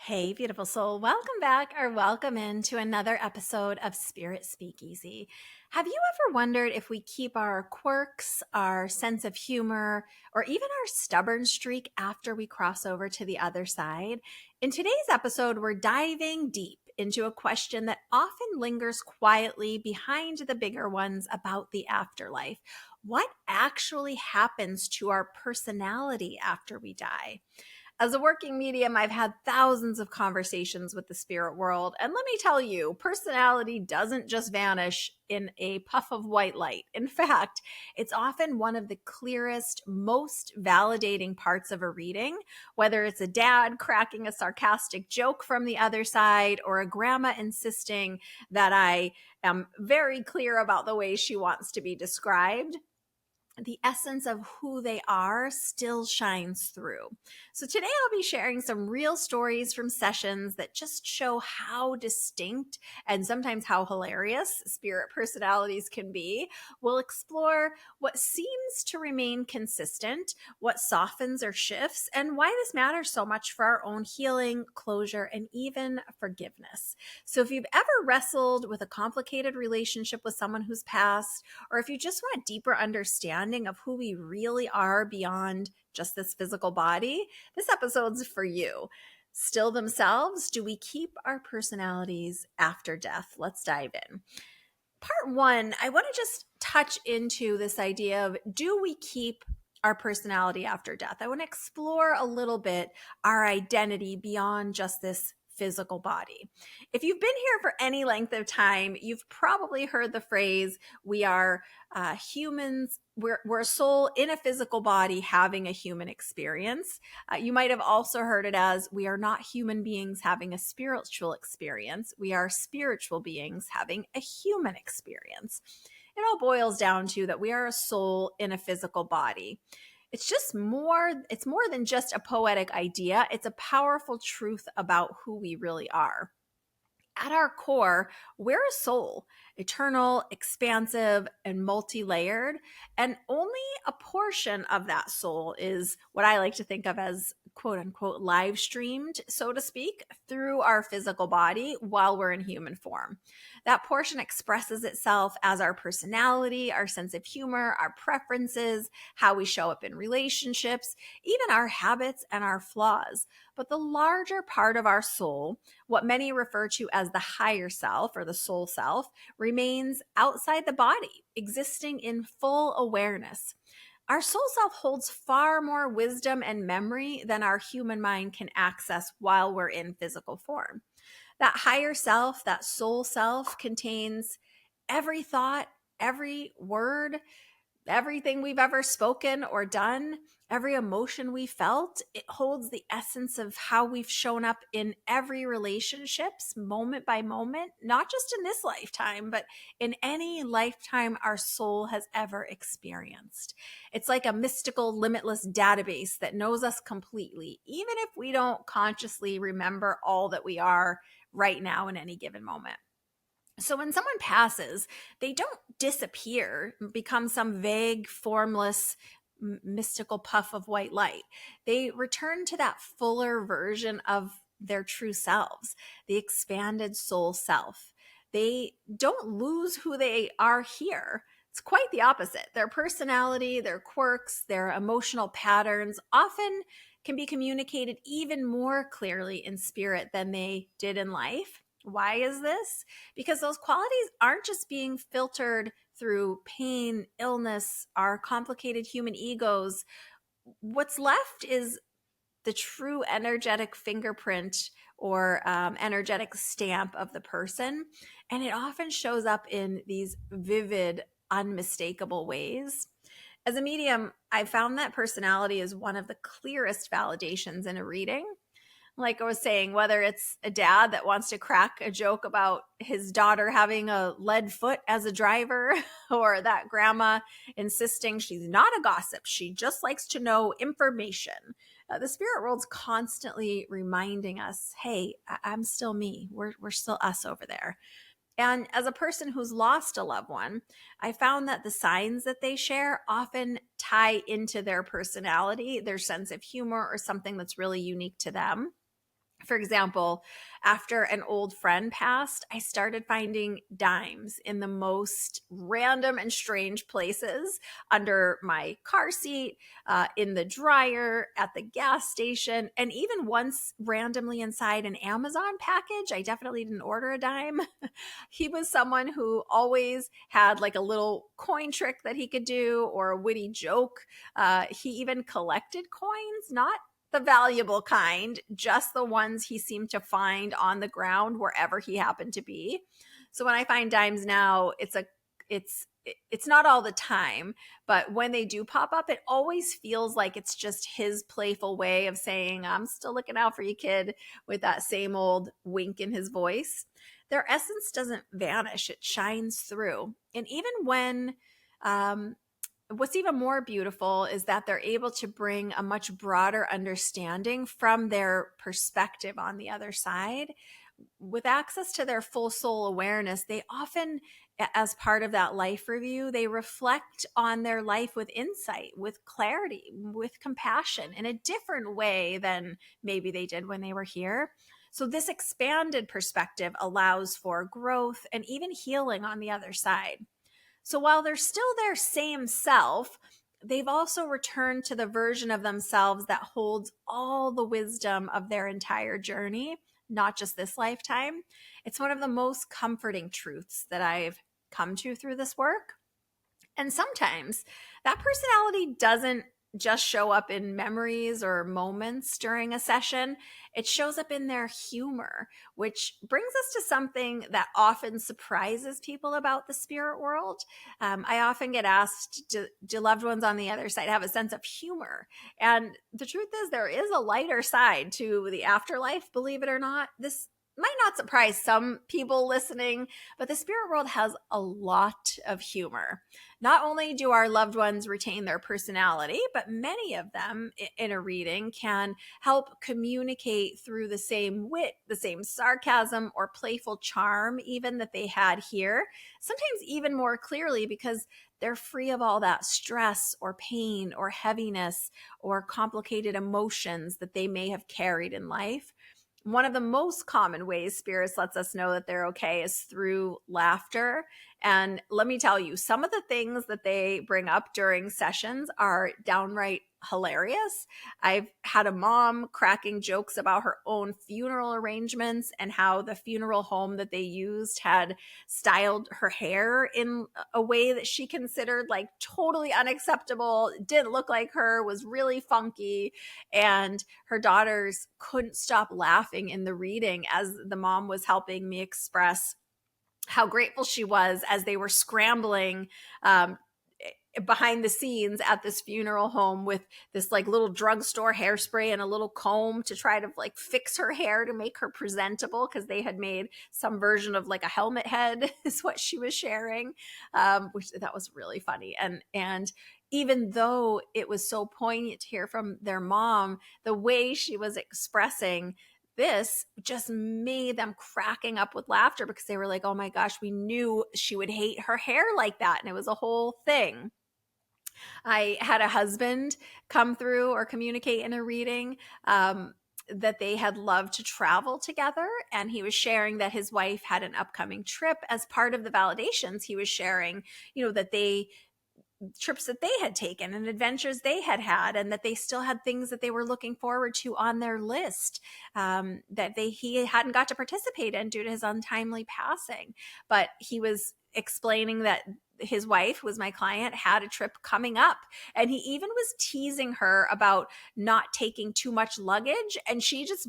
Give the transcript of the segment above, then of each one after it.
Hey, beautiful soul. Welcome back or welcome into another episode of Spirit Speakeasy. Have you ever wondered if we keep our quirks, our sense of humor, or even our stubborn streak after we cross over to the other side? In today's episode, we're diving deep into a question that often lingers quietly behind the bigger ones about the afterlife. What actually happens to our personality after we die? As a working medium, I've had thousands of conversations with the spirit world. And let me tell you, personality doesn't just vanish in a puff of white light. In fact, it's often one of the clearest, most validating parts of a reading, whether it's a dad cracking a sarcastic joke from the other side or a grandma insisting that I am very clear about the way she wants to be described. The essence of who they are still shines through. So today I'll be sharing some real stories from sessions that just show how distinct and sometimes how hilarious spirit personalities can be. We'll explore what seems to remain consistent, what softens or shifts, and why this matters so much for our own healing, closure, and even forgiveness. So if you've ever wrestled with a complicated relationship with someone who's passed, or if you just want deeper understanding of who we really are beyond just this physical body, this episode's for you. Still themselves, do we keep our personalities after death? Let's dive in. Part one, I want to just touch into this idea of, do we keep our personality after death? I want to explore a little bit our identity beyond just this physical body. If you've been here for any length of time, you've probably heard the phrase, we are humans, we're a soul in a physical body having a human experience. You might have also heard it as, we are not human beings having a spiritual experience. We are spiritual beings having a human experience. It all boils down to that we are a soul in a physical body. It's more than just a poetic idea. It's a powerful truth about who we really are. At our core, we're a soul, eternal, expansive, and multi-layered. And only a portion of that soul is what I like to think of as quote unquote live streamed, so to speak, through our physical body while we're in human form. That portion expresses itself as our personality, our sense of humor, our preferences, how we show up in relationships, even our habits and our flaws. But the larger part of our soul, what many refer to as the higher self or the soul self, remains outside the body, existing in full awareness. Our soul self holds far more wisdom and memory than our human mind can access while we're in physical form. That higher self, that soul self, contains every thought, every word, everything we've ever spoken or done, every emotion we felt. It holds the essence of how we've shown up in every relationships, moment by moment, not just in this lifetime, but in any lifetime our soul has ever experienced. It's like a mystical, limitless database that knows us completely, even if we don't consciously remember all that we are right now in any given moment. So when someone passes, they don't disappear, become some vague, formless, mystical puff of white light. They return to that fuller version of their true selves, the expanded soul self. They don't lose who they are here. It's quite the opposite. Their personality, their quirks, their emotional patterns often can be communicated even more clearly in spirit than they did in life. Why is this? Because those qualities aren't just being filtered through pain, illness, our complicated human egos. What's left is the true energetic fingerprint or energetic stamp of the person. And it often shows up in these vivid, unmistakable ways. As a medium, I found that personality is one of the clearest validations in a reading. Like I was saying, whether it's a dad that wants to crack a joke about his daughter having a lead foot as a driver, or that grandma insisting she's not a gossip, she just likes to know information. The spirit world's constantly reminding us, hey, I'm still me. We're still us over there. And as a person who's lost a loved one, I found that the signs that they share often tie into their personality, their sense of humor, or something that's really unique to them. For example, after an old friend passed, I started finding dimes in the most random and strange places: under my car seat, in the dryer, at the gas station, and even once randomly inside an Amazon package. I definitely didn't order a dime. He was someone who always had like a little coin trick that he could do or a witty joke. He even collected coins, not the valuable kind, just the ones he seemed to find on the ground wherever he happened to be. So when I find dimes now, it's not all the time, but when they do pop up, it always feels like it's just his playful way of saying, "I'm still looking out for you, kid," with that same old wink in his voice. Their essence doesn't vanish, it shines through. And even when what's even more beautiful is that they're able to bring a much broader understanding from their perspective on the other side. With access to their full soul awareness, they often, as part of that life review, they reflect on their life with insight, with clarity, with compassion in a different way than maybe they did when they were here. So, this expanded perspective allows for growth and even healing on the other side. So while they're still their same self, they've also returned to the version of themselves that holds all the wisdom of their entire journey, not just this lifetime. It's one of the most comforting truths that I've come to through this work. And sometimes that personality doesn't just show up in memories or moments during a session. It shows up in their humor, which brings us to something that often surprises people about the spirit world. I often get asked, do loved ones on the other side have a sense of humor? And the truth is, there is a lighter side to the afterlife, believe it or not. This might not surprise some people listening, but the spirit world has a lot of humor. Not only do our loved ones retain their personality, but many of them in a reading can help communicate through the same wit, the same sarcasm, or playful charm, even that they had here, sometimes even more clearly because they're free of all that stress or pain or heaviness or complicated emotions that they may have carried in life. One of the most common ways spirits lets us know that they're okay is through laughter. And let me tell you, some of the things that they bring up during sessions are downright hilarious. I've had a mom cracking jokes about her own funeral arrangements and how the funeral home that they used had styled her hair in a way that she considered like totally unacceptable, didn't look like her, was really funky. And her daughters couldn't stop laughing in the reading as the mom was helping me express how grateful she was as they were scrambling behind the scenes at this funeral home with this like little drugstore hairspray and a little comb to try to like fix her hair to make her presentable, because they had made some version of like a helmet head is what she was sharing, which that was really funny. And even though it was so poignant to hear from their mom, the way she was expressing this just made them cracking up with laughter, because they were like, oh my gosh, we knew she would hate her hair like that. And it was a whole thing. I had a husband come through or communicate in a reading that they had loved to travel together. And he was sharing that his wife had an upcoming trip. As part of the validations, he was sharing, that trips that they had taken and adventures they had had, and that they still had things that they were looking forward to on their list, that he hadn't got to participate in due to his untimely passing. But he was explaining that his wife, who was my client, had a trip coming up, and he even was teasing her about not taking too much luggage, and she just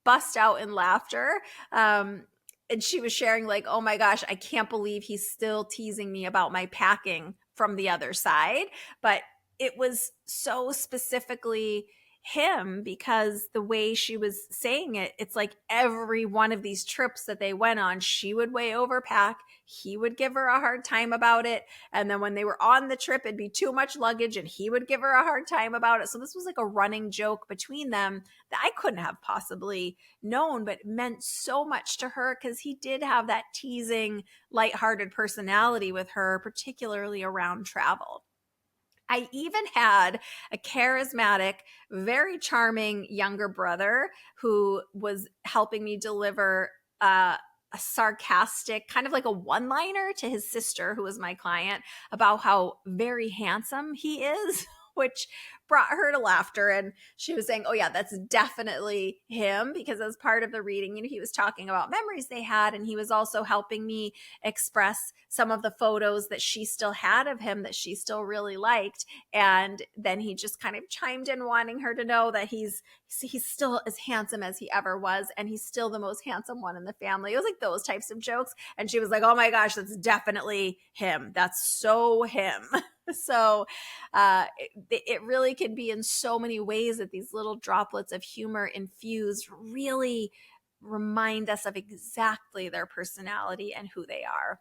bust out in laughter. And she was sharing like, oh my gosh, I can't believe he's still teasing me about my packing from the other side. But it was so specifically him, because the way she was saying it, it's like every one of these trips that they went on, she would way overpack. He would give her a hard time about it. And then when they were on the trip, it'd be too much luggage and he would give her a hard time about it. So this was like a running joke between them that I couldn't have possibly known, but meant so much to her because he did have that teasing, lighthearted personality with her, particularly around travel. I even had a charismatic, very charming younger brother who was helping me deliver a sarcastic, kind of like a one liner to his sister, who was my client, about how very handsome he is, which brought her to laughter. And she was saying, oh, yeah, that's definitely him, because as part of the reading, he was talking about memories they had. And he was also helping me express some of the photos that she still had of him that she still really liked. And then he just kind of chimed in, wanting her to know that he's still as handsome as he ever was, and he's still the most handsome one in the family. It was like those types of jokes. And she was like, oh my gosh, that's definitely him. That's so him. So it really can be in so many ways that these little droplets of humor infused really remind us of exactly their personality and who they are.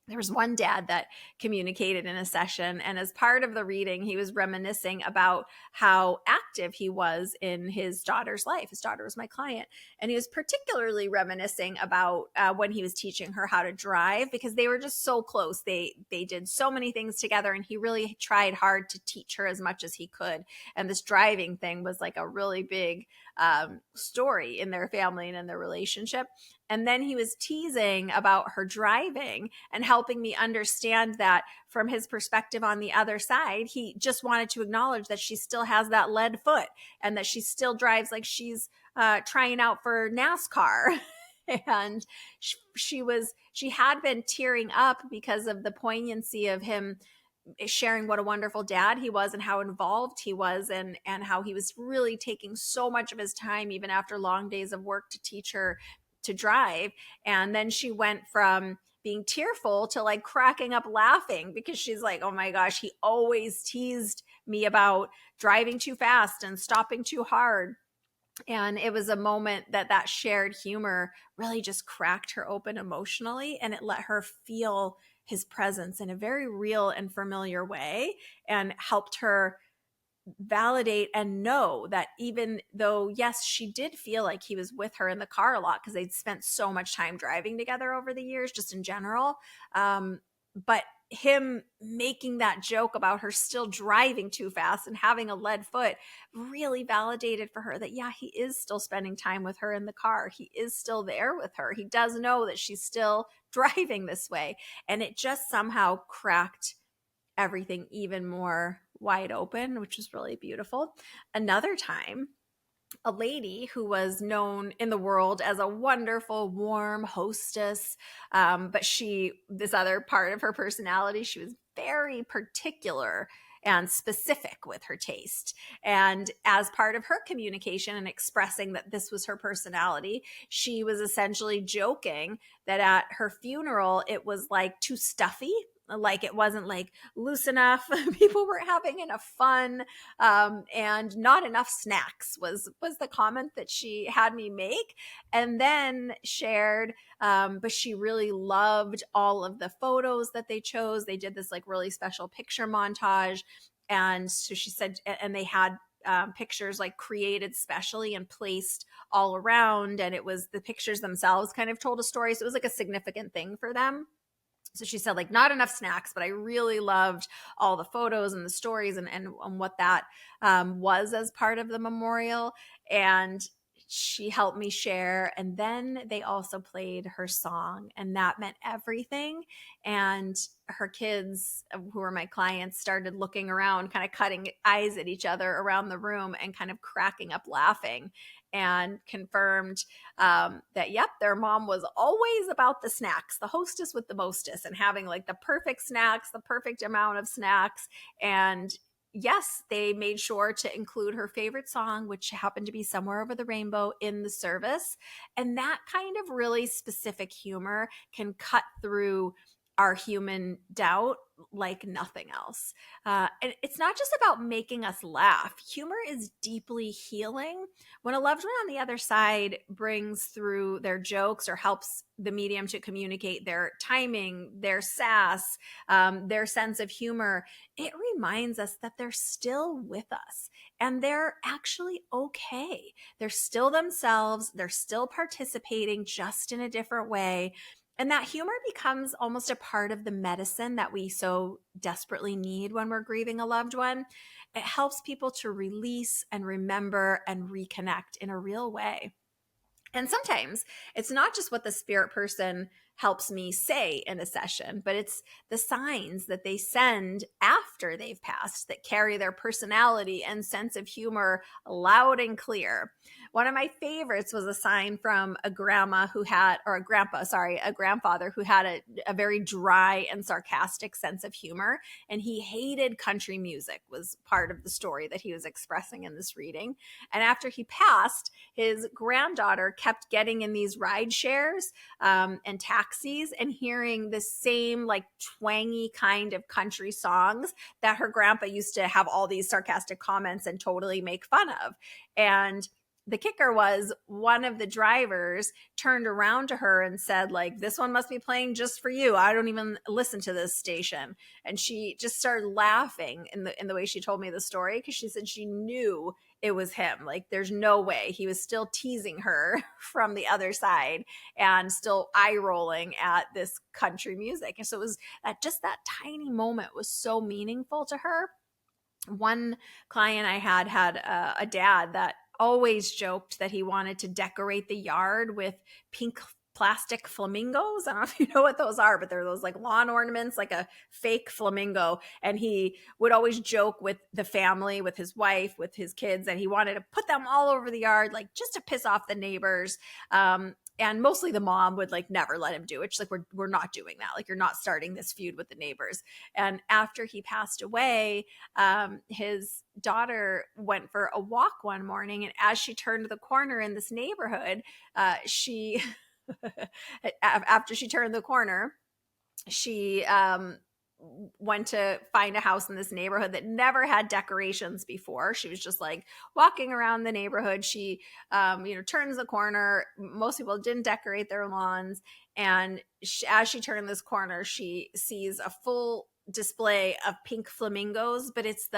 There was one dad that communicated in a session, and as part of the reading, he was reminiscing about how active he was in his daughter's life. His daughter was my client, and he was particularly reminiscing about when he was teaching her how to drive, because they were just so close. They did so many things together, and he really tried hard to teach her as much as he could. And this driving thing was like a really big story in their family and in their relationship. And then he was teasing about her driving and helping me understand that from his perspective on the other side, he just wanted to acknowledge that she still has that lead foot and that she still drives like she's trying out for NASCAR. And she had been tearing up because of the poignancy of him sharing what a wonderful dad he was and how involved he was, and how he was really taking so much of his time, even after long days of work, to teach her to drive. And then she went from being tearful to like cracking up laughing, because she's like, oh my gosh, he always teased me about driving too fast and stopping too hard. And it was a moment that shared humor really just cracked her open emotionally, and it let her feel his presence in a very real and familiar way, and helped her validate and know that even though, yes, she did feel like he was with her in the car a lot because they'd spent so much time driving together over the years, just in general. But him making that joke about her still driving too fast and having a lead foot really validated for her that, yeah, he is still spending time with her in the car. He is still there with her. He does know that she's still driving this way. And it just somehow cracked everything even more wide open, which was really beautiful. Another time, a lady who was known in the world as a wonderful, warm hostess, but this other part of her personality, she was very particular and specific with her taste. And as part of her communication and expressing that this was her personality, she was essentially joking that at her funeral, it was like too stuffy. Like it wasn't like loose enough. People were having enough fun, and not enough snacks was the comment that she had me make. And then shared, but she really loved all of the photos that they chose. They did this like really special picture montage. And so she said, and they had pictures like created specially and placed all around. And it was the pictures themselves kind of told a story. So it was like a significant thing for them. So she said, like, not enough snacks, but I really loved all the photos and the stories and what that was as part of the memorial. And she helped me share. And then they also played her song, and that meant everything. And her kids, who were my clients, started looking around, kind of cutting eyes at each other around the room and kind of cracking up laughing, and confirmed that, yep, their mom was always about the snacks, the hostess with the mostess, and having like the perfect snacks, the perfect amount of snacks. And yes, they made sure to include her favorite song, which happened to be Somewhere Over the Rainbow, in the service. And that kind of really specific humor can cut through our human doubt like nothing else. And it's not just about making us laugh. Humor is deeply healing. When a loved one on the other side brings through their jokes or helps the medium to communicate their timing, their sass, their sense of humor, it reminds us that they're still with us and they're actually okay. They're still themselves. They're still participating, just in a different way. And that humor becomes almost a part of the medicine that we so desperately need when we're grieving a loved one. It helps people to release and remember and reconnect in a real way. And sometimes it's not just what the spirit person helps me say in a session, but it's the signs that they send after they've passed that carry their personality and sense of humor loud and clear. One of my favorites was a sign from a grandma who had, or a grandpa, sorry, a grandfather who had a very dry and sarcastic sense of humor. And he hated country music, was part of the story that he was expressing in this reading. And after he passed, his granddaughter kept getting in these ride shares and taxis and hearing the same like twangy kind of country songs that her grandpa used to have all these sarcastic comments and totally make fun of. And the kicker was one of the drivers turned around to her and said, like, this one must be playing just for you. I don't even listen to this station. And she just started laughing in the way she told me the story, because she said she knew it was him. Like, there's no way. He was still teasing her from the other side and still eye rolling at this country music. And so it was just that tiny moment was so meaningful to her. One client I had a dad that always joked that he wanted to decorate the yard with pink plastic flamingos. I don't know if you know what those are, but they're those like lawn ornaments, like a fake flamingo. And he would always joke with the family, with his wife, with his kids, and he wanted to put them all over the yard, like just to piss off the neighbors. And mostly the mom would like never let him do it. She's like, we're not doing that. Like, you're not starting this feud with the neighbors. And after he passed away, his daughter went for a walk one morning, and as she turned the corner in this neighborhood, she after she turned the corner, she went to find a house in this neighborhood that never had decorations before. She was just like walking around the neighborhood. She turns the corner. Most people didn't decorate their lawns, and as she turned this corner, she sees a full display of pink flamingos, but it's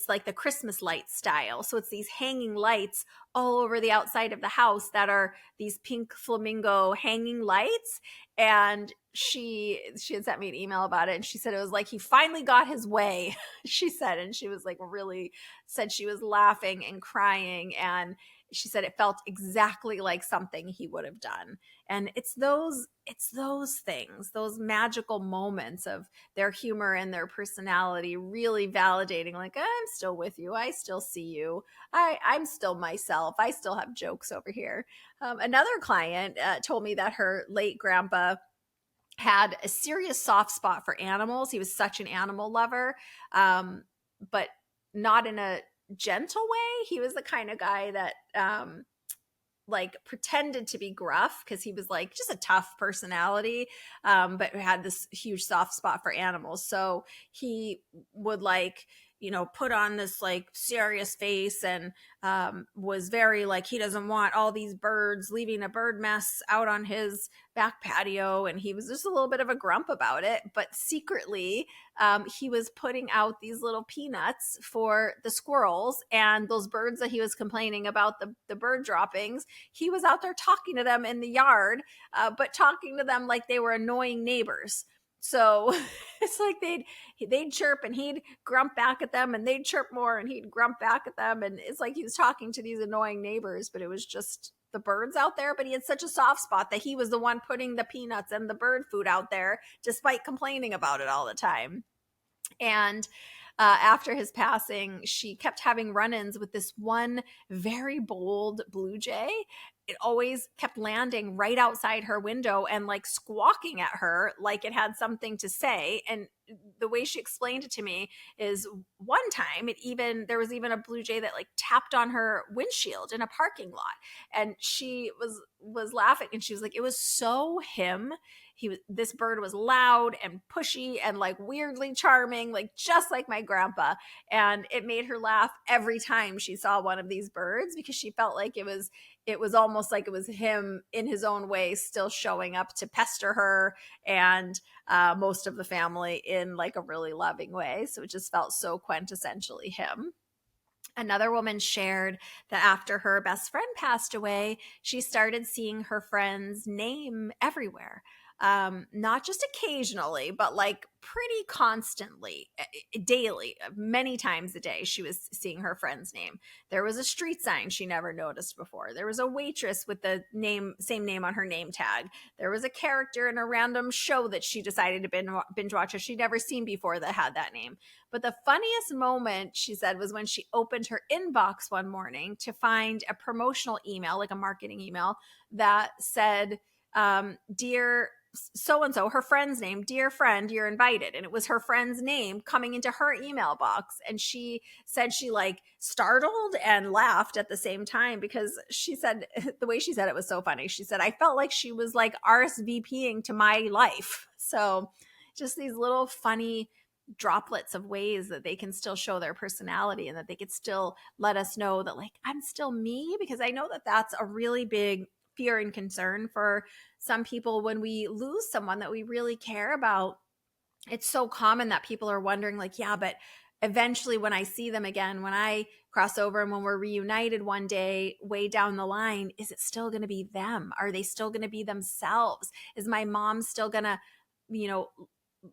like the Christmas light style. So it's these hanging lights all over the outside of the house that are these pink flamingo hanging lights. And she had sent me an email about it, and she said it was like he finally got his way. She said, and she was like, really said she was laughing and crying, and she said it felt exactly like something he would have done. And it's those things, those magical moments of their humor and their personality really validating, like, I'm still with you, I still see you, I'm still myself, I still have jokes over here. Another client told me that her late grandpa had a serious soft spot for animals. He was such an animal lover, but not in a gentle way. He was the kind of guy that like pretended to be gruff because he was like just a tough personality, but had this huge soft spot for animals. So he would like, put on this like serious face and was very like, he doesn't want all these birds leaving a bird mess out on his back patio. And he was just a little bit of a grump about it. But secretly, he was putting out these little peanuts for the squirrels, and those birds that he was complaining about, the bird droppings, he was out there talking to them in the yard, but talking to them like they were annoying neighbors. So it's like they'd chirp and he'd grump back at them, and they'd chirp more and he'd grump back at them. And it's like he was talking to these annoying neighbors, but it was just the birds out there. But he had such a soft spot that he was the one putting the peanuts and the bird food out there, despite complaining about it all the time. And after his passing, she kept having run-ins with this one very bold blue jay. It always kept landing right outside her window and like squawking at her like it had something to say. And the way she explained it to me is one time there was even a blue jay that like tapped on her windshield in a parking lot. And she was laughing, and she was like, it was so him. This bird was loud and pushy and like weirdly charming, like just like my grandpa. And it made her laugh every time she saw one of these birds, because she felt like it was almost like it was him in his own way, still showing up to pester her and most of the family in like a really loving way. So it just felt so quintessentially him. Another woman shared that after her best friend passed away, she started seeing her friend's name everywhere. not just occasionally, but like pretty constantly, daily, many times a day, she was seeing her friend's name. There was a street sign she never noticed before. There was a waitress with the same name on her name tag. There was a character in a random show that she decided to binge watch that she'd never seen before that had that name. But the funniest moment, she said, was when she opened her inbox one morning to find a promotional email, like a marketing email, that said, dear so and so, her friend's name, dear friend, you're invited. And it was her friend's name coming into her email box. And she said she like startled and laughed at the same time, because she said, the way she said it was so funny. She said, I felt like she was like RSVPing to my life. So just these little funny droplets of ways that they can still show their personality, and that they could still let us know that like, I'm still me, because I know that that's a really big fear and concern for some people when we lose someone that we really care about. It's so common that people are wondering like, yeah, but eventually when I see them again, when I cross over and when we're reunited one day way down the line, is it still going to be them? Are they still going to be themselves? Is my mom still going to, you know,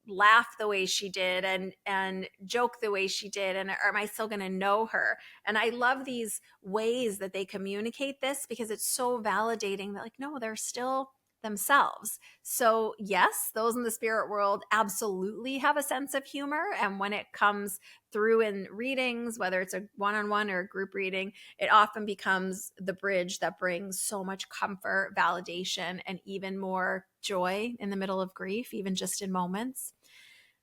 laugh the way she did and joke the way she did, and am I still going to know her? And I love these ways that they communicate this, because it's so validating that like, no, they're still themselves. So yes, those in the spirit world absolutely have a sense of humor, and when it comes through in readings, whether it's a one-on-one or a group reading, it often becomes the bridge that brings so much comfort, validation, and even more joy in the middle of grief, even just in moments.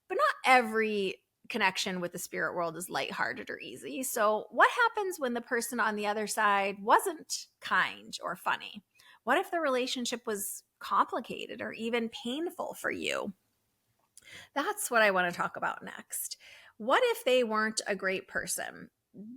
But not every connection with the spirit world is lighthearted or easy. So what happens when the person on the other side wasn't kind or funny? What if the relationship was complicated or even painful for you? That's what I want to talk about next. What if they weren't a great person?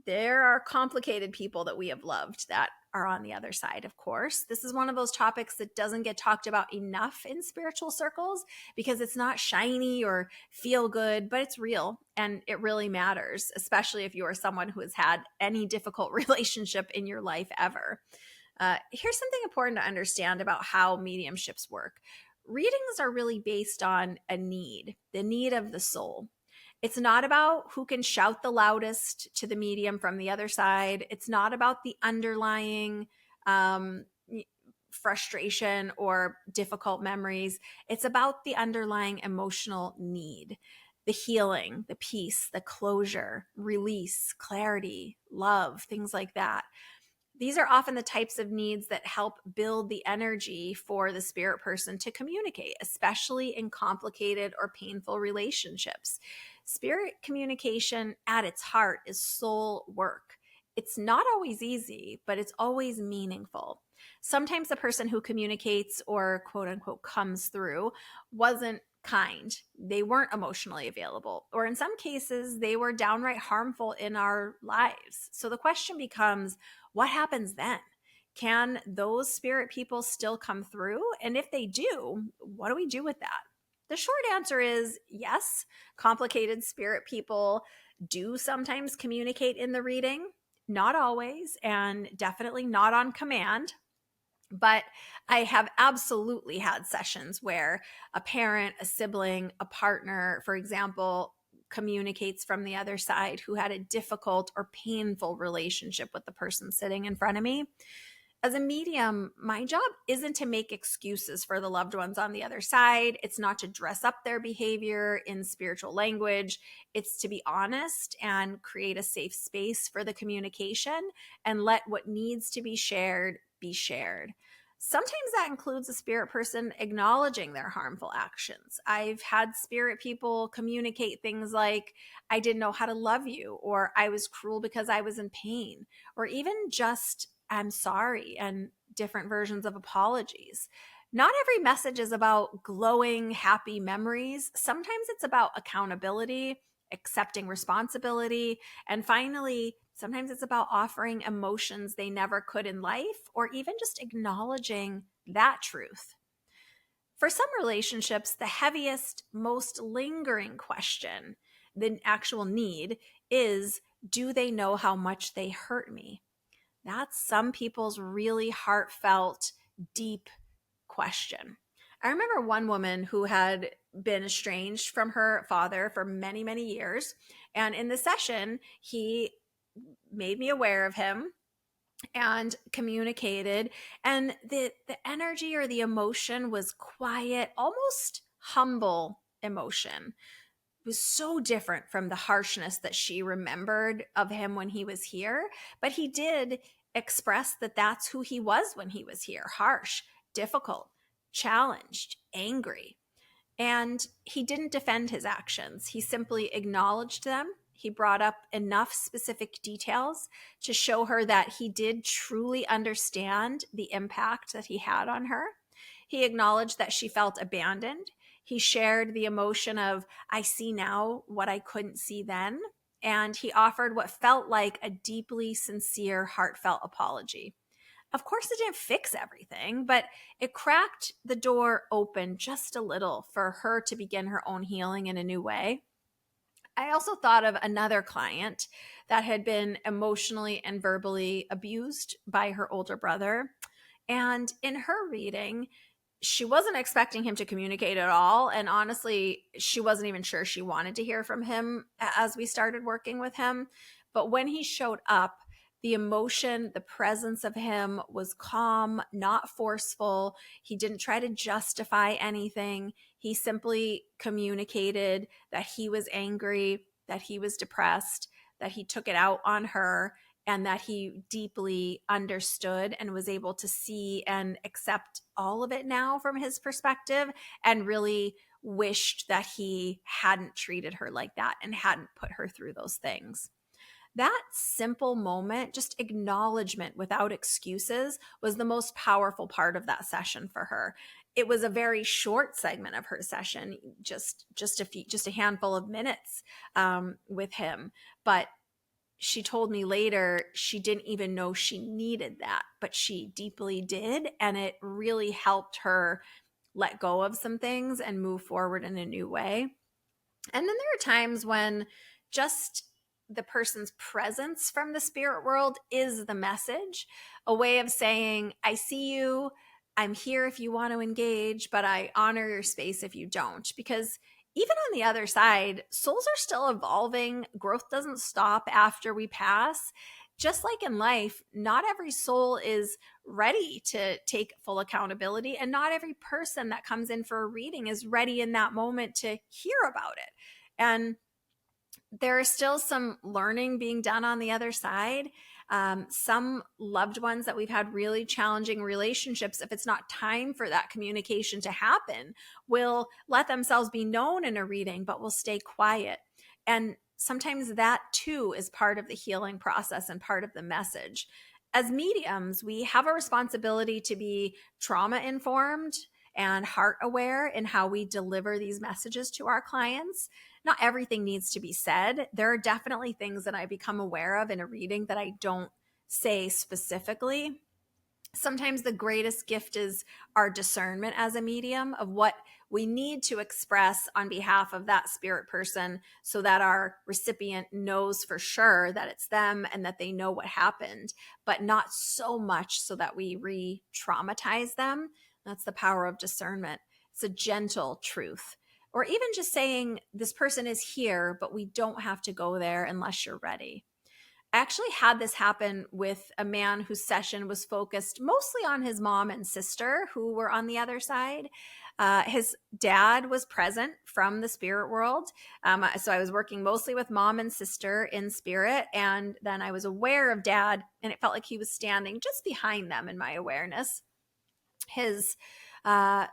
There are complicated people that we have loved that are on the other side, of course. This is one of those topics that doesn't get talked about enough in spiritual circles, because it's not shiny or feel good, but it's real and it really matters, especially if you are someone who has had any difficult relationship in your life ever. Here's something important to understand about how mediumships work. Readings are really based on a need, the need of the soul. It's not about who can shout the loudest to the medium from the other side. It's not about the underlying um, frustration or difficult memories. It's about the underlying emotional need, the healing, the peace, the closure, release, clarity, love, things like that. These are often the types of needs that help build the energy for the spirit person to communicate, especially in complicated or painful relationships. Spirit communication at its heart is soul work. It's not always easy, but it's always meaningful. Sometimes the person who communicates or quote unquote comes through wasn't kind. They weren't emotionally available, or in some cases, they were downright harmful in our lives. So the question becomes, what happens then? Can those spirit people still come through? And if they do, what do we do with that? The short answer is yes. Complicated spirit people do sometimes communicate in the reading, not always, and definitely not on command. But I have absolutely had sessions where a parent, a sibling, a partner, for example, communicates from the other side who had a difficult or painful relationship with the person sitting in front of me. As a medium, my job isn't to make excuses for the loved ones on the other side. It's not to dress up their behavior in spiritual language. It's to be honest and create a safe space for the communication and let what needs to be shared be shared. Sometimes that includes a spirit person acknowledging their harmful actions. I've had spirit people communicate things like, I didn't know how to love you, or I was cruel because I was in pain, or even just, I'm sorry, and different versions of apologies. Not every message is about glowing, happy memories. Sometimes it's about accountability, accepting responsibility, and finally, sometimes it's about offering emotions they never could in life, or even just acknowledging that truth. For some relationships, the heaviest, most lingering question, the actual need, is, do they know how much they hurt me? That's some people's really heartfelt, deep question. I remember one woman who had been estranged from her father for many, many years. And in the session, he made me aware of him and communicated, and the energy or the emotion was quiet, almost humble emotion. It was so different from the harshness that she remembered of him when he was here, but he did express that that's who he was when he was here: harsh, difficult, challenged, angry. And he didn't defend his actions. He simply acknowledged them. He brought up enough specific details to show her that he did truly understand the impact that he had on her. He acknowledged that she felt abandoned. He shared the emotion of, I see now what I couldn't see then. And he offered what felt like a deeply sincere, heartfelt apology. Of course, it didn't fix everything, but it cracked the door open just a little for her to begin her own healing in a new way. I also thought of another client that had been emotionally and verbally abused by her older brother. And in her reading, she wasn't expecting him to communicate at all. And honestly, she wasn't even sure she wanted to hear from him as we started working with him. But when he showed up, the emotion, the presence of him was calm, not forceful. He didn't try to justify anything. He simply communicated that he was angry, that he was depressed, that he took it out on her, and that he deeply understood and was able to see and accept all of it now from his perspective, and really wished that he hadn't treated her like that and hadn't put her through those things. That simple moment, just acknowledgement without excuses, was the most powerful part of that session for her. It was a very short segment of her session, just a handful of minutes with him, but she told me later she didn't even know she needed that, but she deeply did. And it really helped her let go of some things and move forward in a new way. And then there are times when just the person's presence from the spirit world is the message, a way of saying, I see you, I'm here if you want to engage, but I honor your space if you don't. Because even on the other side, souls are still evolving. Growth doesn't stop after we pass. Just like in life, not every soul is ready to take full accountability, and not every person that comes in for a reading is ready in that moment to hear about it. And there is still some learning being done on the other side. Some loved ones that we've had really challenging relationships, if it's not time for that communication to happen, will let themselves be known in a reading, but will stay quiet. And sometimes that too is part of the healing process and part of the message. As mediums, we have a responsibility to be trauma informed and heart aware in how we deliver these messages to our clients. Not everything needs to be said. There are definitely things that I become aware of in a reading that I don't say specifically. Sometimes the greatest gift is our discernment as a medium of what we need to express on behalf of that spirit person, so that our recipient knows for sure that it's them and that they know what happened, but not so much so that we re-traumatize them. That's the power of discernment. It's a gentle truth. Or even just saying, this person is here, but we don't have to go there unless you're ready. I actually had this happen with a man whose session was focused mostly on his mom and sister who were on the other side. His dad was present from the spirit world. So I was working mostly with mom and sister in spirit. And then I was aware of dad, and it felt like he was standing just behind them in my awareness. His dad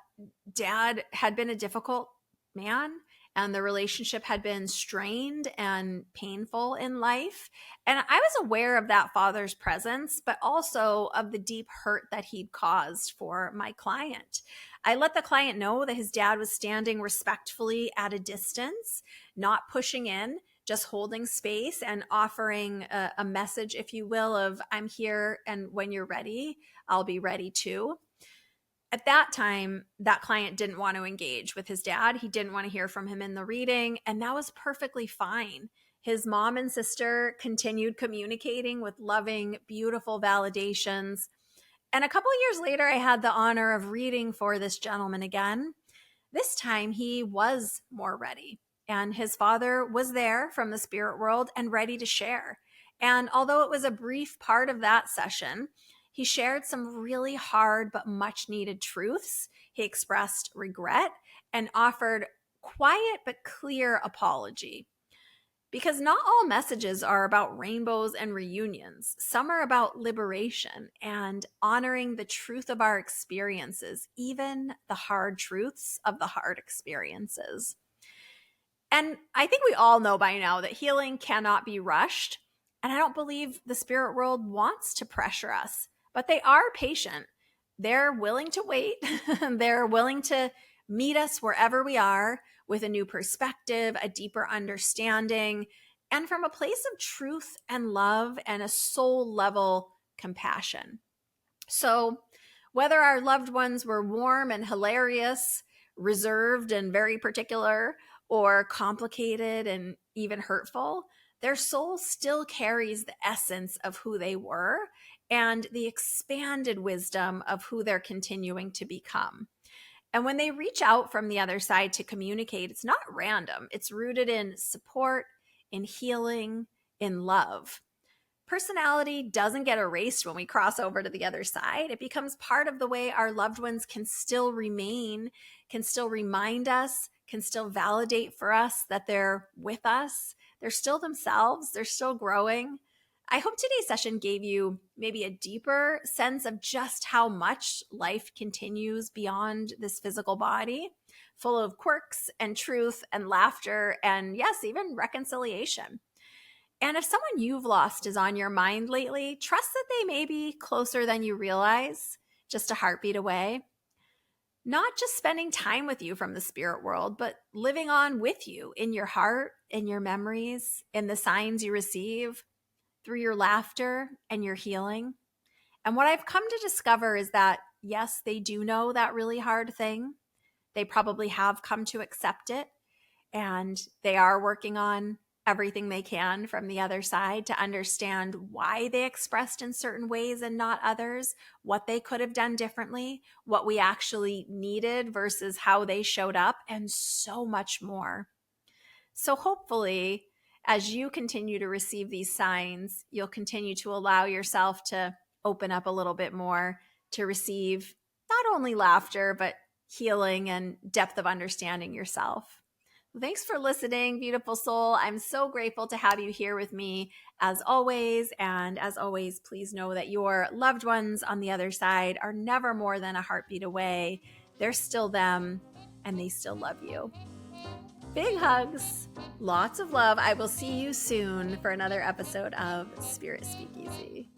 had been a difficult man, and the relationship had been strained and painful in life. And I was aware of that father's presence, but also of the deep hurt that he'd caused for my client. I let the client know that his dad was standing respectfully at a distance, not pushing in, just holding space and offering a message, if you will, of, I'm here, and when you're ready, I'll be ready too. At that time, that client didn't want to engage with his dad. He didn't want to hear from him in the reading, and that was perfectly fine. His mom and sister continued communicating with loving, beautiful validations. And a couple years later, I had the honor of reading for this gentleman again. This time he was more ready, and his father was there from the spirit world and ready to share. And although it was a brief part of that session, he shared some really hard but much needed truths. He expressed regret and offered quiet but clear apology. Because not all messages are about rainbows and reunions. Some are about liberation and honoring the truth of our experiences, even the hard truths of the hard experiences. And I think we all know by now that healing cannot be rushed. And I don't believe the spirit world wants to pressure us, but they are patient. They're willing to wait. They're willing to meet us wherever we are with a new perspective, a deeper understanding, and from a place of truth and love and a soul level compassion. So, whether our loved ones were warm and hilarious, reserved and very particular, or complicated and even hurtful, their soul still carries the essence of who they were and the expanded wisdom of who they're continuing to become. And when they reach out from the other side to communicate, it's not random. It's rooted in support, in healing, in love. Personality doesn't get erased when we cross over to the other side. It becomes part of the way our loved ones can still remain, can still remind us, can still validate for us that they're with us. They're still themselves. They're still growing. I hope today's session gave you maybe a deeper sense of just how much life continues beyond this physical body, full of quirks and truth and laughter and, yes, even reconciliation. And if someone you've lost is on your mind lately, trust that they may be closer than you realize, just a heartbeat away. Not just spending time with you from the spirit world, but living on with you in your heart, in your memories, in the signs you receive, through your laughter and your healing. And what I've come to discover is that, yes, they do know that really hard thing. They probably have come to accept it, and they are working on everything they can from the other side to understand why they expressed in certain ways and not others, what they could have done differently, what we actually needed versus how they showed up, and so much more. So hopefully, as you continue to receive these signs, you'll continue to allow yourself to open up a little bit more to receive not only laughter, but healing and depth of understanding yourself. Thanks for listening, beautiful soul. I'm so grateful to have you here with me as always. And as always, please know that your loved ones on the other side are never more than a heartbeat away. They're still them, and they still love you. Big hugs, lots of love. I will see you soon for another episode of Spirit Speakeasy.